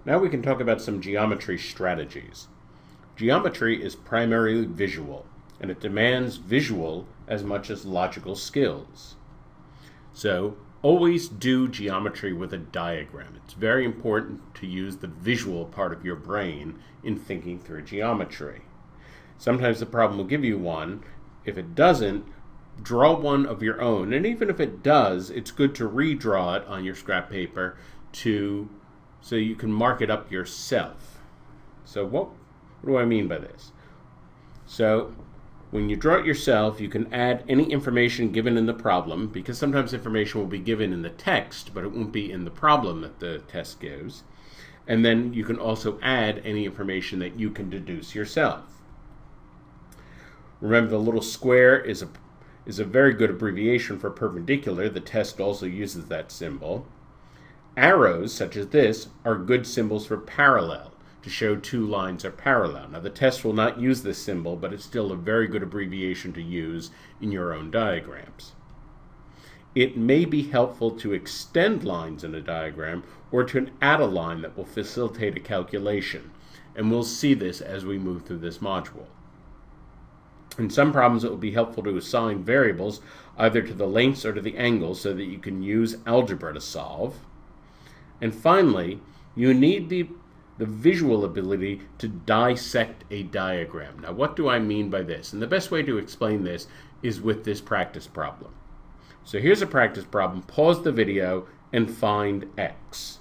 Now we can talk about some geometry strategies. Geometry is primarily visual, and it demands visual as much as logical skills. So always do geometry with a diagram. It's very important to use the visual part of your brain in thinking through geometry. Sometimes the problem will give you one. If it doesn't, draw one of your own. And even if it does, it's good to redraw it on your scrap paper so you can mark it up yourself. So what do I mean by this? So when you draw it yourself, you can add any information given in the problem, because sometimes information will be given in the text, but it won't be in the problem that the test gives. And then you can also add any information that you can deduce yourself. Remember, the little square is a very good abbreviation for perpendicular. The test also uses that symbol. Arrows, such as this, are good symbols for parallel, to show two lines are parallel. Now, the test will not use this symbol, but it's still a very good abbreviation to use in your own diagrams. It may be helpful to extend lines in a diagram or to add a line that will facilitate a calculation, and we'll see this as we move through this module. In some problems, it will be helpful to assign variables either to the lengths or to the angles so that you can use algebra to solve. And finally, you need the visual ability to dissect a diagram. Now, what do I mean by this? And the best way to explain this is with this practice problem. So here's a practice problem. Pause the video and find x.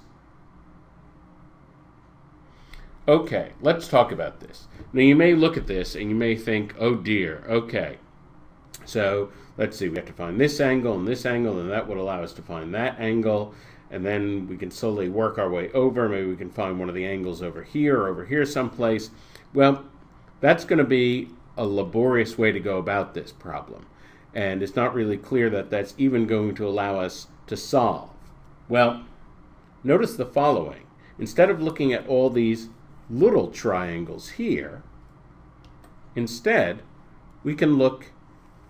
Okay, let's talk about this. Now, you may look at this and you may think, oh dear, okay. So let's see, we have to find this angle, and that would allow us to find that angle. And then we can slowly work our way over. Maybe we can find one of the angles over here or over here someplace. Well, that's going to be a laborious way to go about this problem. And it's not really clear that that's even going to allow us to solve. Well, notice the following. Instead of looking at all these little triangles here, instead, we can look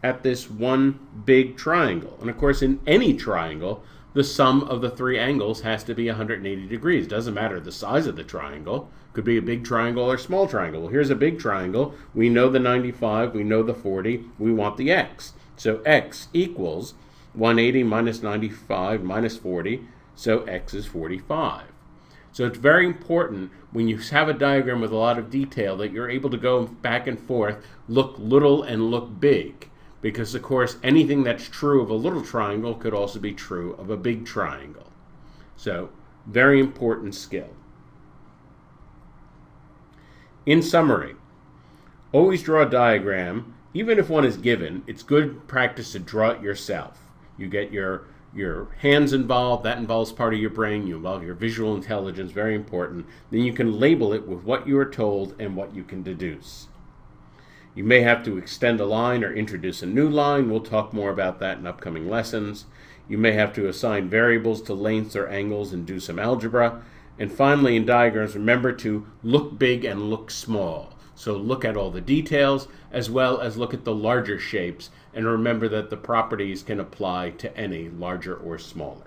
at this one big triangle. And of course, in any triangle, the sum of the three angles has to be 180 degrees. Doesn't matter the size of the triangle. Could be a big triangle or small triangle. Well, here's a big triangle. We know the 95. We know the 40. We want the x. So x equals 180 minus 95 minus 40. So x is 45. So it's very important when you have a diagram with a lot of detail that you're able to go back and forth, look little and look big. Because, of course, anything that's true of a little triangle could also be true of a big triangle. So, very important skill. In summary, always draw a diagram. Even if one is given, it's good practice to draw it yourself. You get your hands involved. That involves part of your brain. You involve your visual intelligence, very important. Then you can label it with what you are told and what you can deduce. You may have to extend a line or introduce a new line. We'll talk more about that in upcoming lessons. You may have to assign variables to lengths or angles and do some algebra. And finally, in diagrams, remember to look big and look small. So look at all the details as well as look at the larger shapes, and remember that the properties can apply to any larger or smaller.